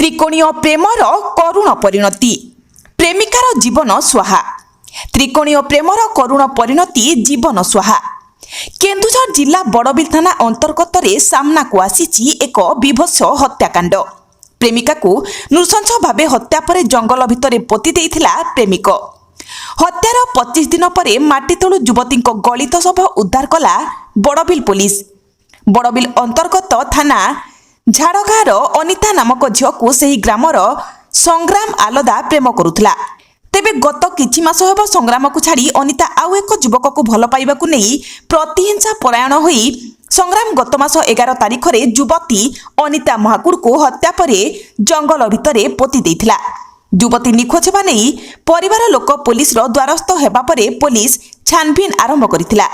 त्रिकोणीय प्रेमर करुण परिणति प्रेमिकार जीवन स्वाहा। त्रिकोणीय प्रेमर करुण परिणति जीवन स्वाहा। केन्दुझर जिला बड़बिल थाना अंतर्गत सामना को आसी एक विभत्स हत्याकांड। प्रेमिका को नृशंस भावे हत्या पर जंगल भितर पोति देइथिला प्रेमिक। हत्यार 25 दिन पर माटीतलु युवती गलित शव उद्धार कला बड़बिल पुलिस। बड़बिल अंतर्गत थाना झाड़गाँर अनिता नामक झील को सही ग्रामर संग्राम आलदा प्रेम करुला। तेबे गत किछि मास हेब संग्राम को छाड़ी अनिता आउ एक युवक को भल पाइबाकु नहीं प्रतिहिंसा परायण होई संग्राम गत मास 11 तारिख रे युवती अनिता महाकुड़ को हत्या पर जंगल भितर पोति देइथिला। युवती निखोज हेबा नहीं परिवार लोक पुलिस द्वारस्थ हेबा परे पुलिस छानभिन आरंभ करिथिला।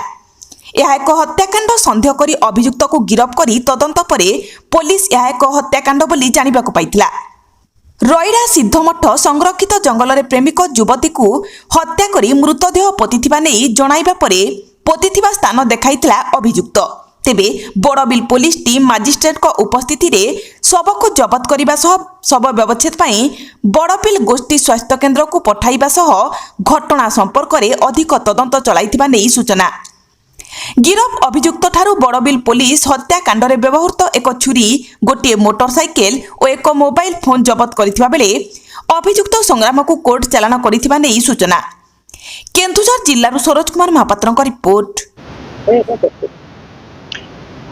यह एक हत्याकांड सन्देह करी अभियुक्त को गिरफ्त करी तदंत परे पुलिस यह एक हत्याकांड बोली जानिबाकु पाइथिला। रईड़ा सिद्धमठ संरक्षित जंगल रे प्रेमिक युवती को हत्या करी मृतदेह पोतिथिबा नहीं जणाइबा परे पोतिथिबा स्थान देखाइथिला अभियुक्त। तेबे बड़बिल पुलिस टीम मजिस्ट्रेट को उपस्थिति रे शव को जबत करिबा सह शव व्यवच्छेद पई बड़बिल गोष्ठी स्वास्थ्य केन्द्र को पठाइबा सह घटना संपर्क रे अधिक तदंत चलाइथिबा नहीं सूचना। गिरफ अभियुक्त ठारू बड़बिल पुलिस हत्याकांड रे व्यवहृत एक छुरी गोटे मोटरसाइकेल और एक मोबाइल फोन जबत करिथिबा बेले अभियुक्त संग्राम को कोर्ट चालान करिथिबा नै सूचना। केन्दुझर जिल्लारू सरोज कुमार महापात्रक रिपोर्ट।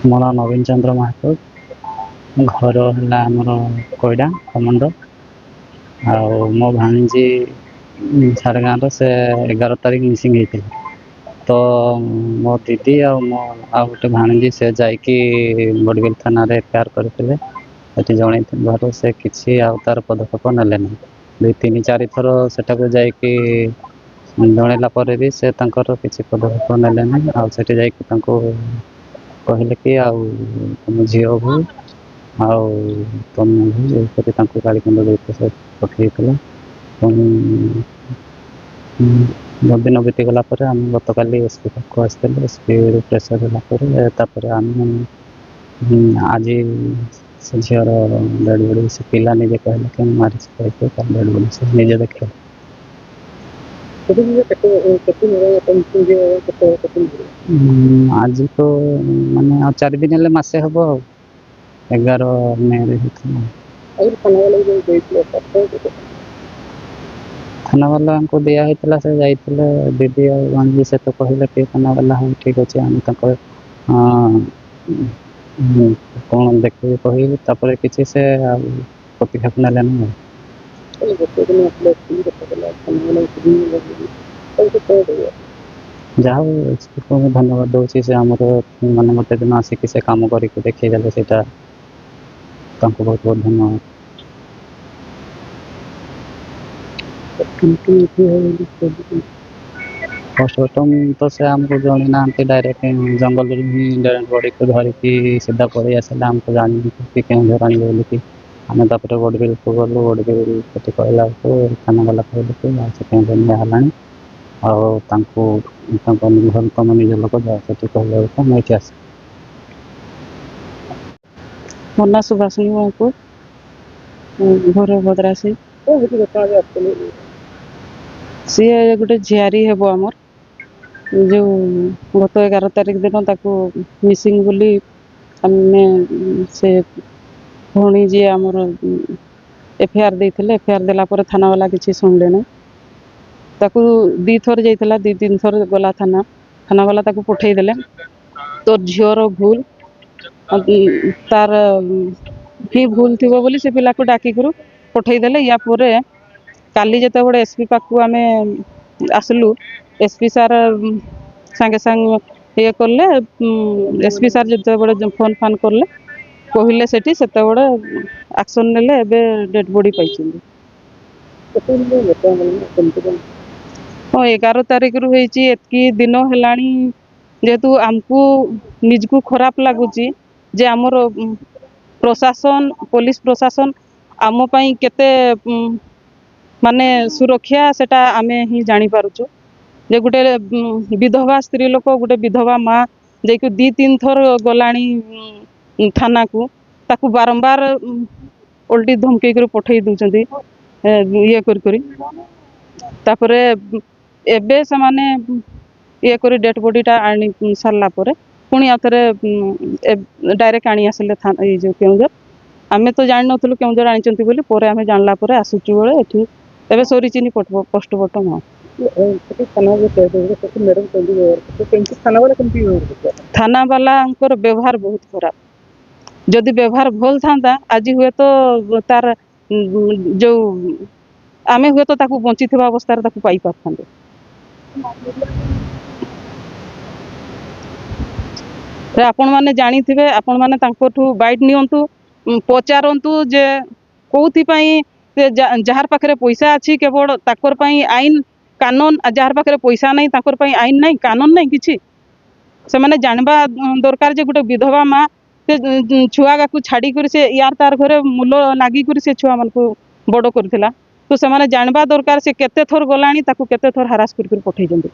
मोर नवीन चंद्र महातो घर है आमर कोईडा कमंड आ मो भाणीजी झाड़गाँव से 11 तारीख मिसिंग होती। तो मो दीदी आ गोटे भाणीजी से जाकि बड़बिल थाना एफआईआर करते जन घर से किसी तार पदक्षेप नेले ना 2-3-4 थर सेटा को जाकि जनला पर भी से किसी पदक्षेप नेले ना। आठ जाकि कहले कि तुम झील भू तुम भी गाड़ी खंड पठे दिन बीतीगला आम गत काली एसपी पाक आसते एसपी प्रेसर होगापर आम आज से झीर डेड बॉडी से पिला निजे कहले कि मारी डेड बॉडी से निजे देखे। आज तो माने 4 दिन हेले मासे हम 11 मे थाना वाला को दिया होता से जाइए दीदी भाणी से तो कहले कि थाना वाला हाँ ठीक अच्छे आम कौन देखे कह किसी से प्रतिक्षेप नेले ना। जहाँ को धन्यवाद दूसरी से आमर माने गोटे दिन आसिक से कम कर देखी गले से बहुत बहुत धन्यवाद। पोस्टमार्टम तो से आमको जन ना डायरेक्ट जंगल ही डेड बॉडी को धरिकी सीधा पड़े आसला आमको जानी कि केन्दर आने बोलिकी आम तापर बड़बिल को गलु बड़बिल कति कहला थाना वाला कहले कि केन्दर निहला तुम निज लोक जाती कहले मुझे आस। मोर ना सुभाषिनी महकू घर भद्रासी सी गोटे झियारी हेब आमर जो गत 11 तारिख दिन ताको मिसिंग बोली आमे से भौणी जी आमर एफआईआर देइथिले। एफआईआर देला पर थाना वाला किसी शुणले ना ताकू 2 थर जाइथिला 2-3 थर गला थाना वाला ताकू पठेई देले तो झियर भूल तार ही भूल थिबो बोली से पिला को डाकी करू पठेई देले। या परे काली जते बड़े एसपी पाकू आमे आसलु एसपी सार संगे संग ये करले एसपी सार जते बड़े फोन फान करले कहले सेठी सेते बड़े एक्शन नेले एबे डेड बॉडी पाइछिन। हाँ 11 तारिख रु होईची एतकी दिन हेलाणी जेतु आमको निजको खराब लागुची जे आमर प्रशासन पुलिस प्रशासन आम पई केते माने सुरक्षा सेटा आमे ही जानी पारुचो। जे गुटे विधवा स्त्री लोक गुटे विधवा माँ जे 2-3 थर गलाणी थाना को ताकू बारंबार ଓଲଟି ଧମକେଇ କରି ପଠେଇ ଦଉଛନ୍ତି ଇଏ କରି ତାପରେ ଏବେ ସେମାନେ ଇଏ କରି ଡେଡ୍ ବଡିଟା ଆଣି ସାରିଲା ପରେ ପୁଣି ଆଉ ଥରେ ଡାଇରେକ୍ଟ ଆଣି ଆସିଲେ ଏଇ ଯୋଉ କେଉଁଝର। ଆମେ ତ ଜାଣିନଥିଲୁ କେଉଁଝର ଆଣିଛନ୍ତି ବୋଲି, ପରେ ଆମେ ଜାଣିଲା ପରେ ଆସୁଛୁ ବେଳେ ଏଠି ଏବେ ସରିଚିନି ପୋଷ୍ଟମର୍ଟମ। ଥାନା ବାଲାଙ୍କର ବ୍ୟବହାର ବହୁତ ଖରାପ। ଯଦି ବ୍ୟବହାର ଭଲ ଥାନ୍ତା ଆଜି ହୁଏତ ତାର ଯୋଉ ଆମେ ହୁଏତ ତାକୁ ବଞ୍ଚିଥିବା ଅବସ୍ଥାରେ ତାକୁ ପାଇ ପାରିଥାନ୍ତେ। ଆପଣମାନେ ଜାଣିଥିବେ, ଆପଣମାନେ ତାଙ୍କଠୁ ବାଇଟ୍ ନିଅନ୍ତୁ, ପଚାରନ୍ତୁ ଯେ କୋଉଥିପାଇଁ ଯାହାର ପାଖରେ ପଇସା ଅଛି କେବଳ ତାଙ୍କର ପାଇଁ ଆଇନ କାନୁନ, ଯାହାର ପାଖରେ ପଇସା ନାହିଁ ତାଙ୍କର ପାଇଁ ଆଇନ ନାହିଁ କାନୁନ ନାହିଁ କିଛି। ସେମାନେ ଜାଣିବା ଦରକାର ଯେ ଗୋଟେ ବିଧବା ମା ସେ ଛୁଆକୁ ଛାଡ଼ିକରି ସେ ୟାର ତାର ଘରେ ମୂଲ ନାଗିକରି ସେ ଛୁଆମାନଙ୍କୁ ବଡ଼ କରିଥିଲା। ତ ସେମାନେ ଜାଣିବା ଦରକାର ସେ କେତେ ଥର ଗଲାଣି, ତାକୁ କେତେ ଥର ହାରାସ କରି ପଠେଇଛନ୍ତି।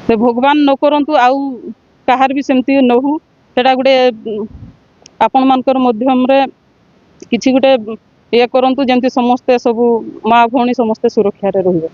ସେ ଭଗବାନ ନ କରନ୍ତୁ ଆଉ କାହାର ବି ସେମିତି ନ ହଉ, ସେଟା ଗୋଟେ ଆପଣମାନଙ୍କର ମାଧ୍ୟମରେ କିଛି ଗୋଟେ ଇଏ କରନ୍ତୁ ଯେମିତି ସମସ୍ତେ ସବୁ ମା ଭଉଣୀ ସମସ୍ତେ ସୁରକ୍ଷାରେ ରହିବେ।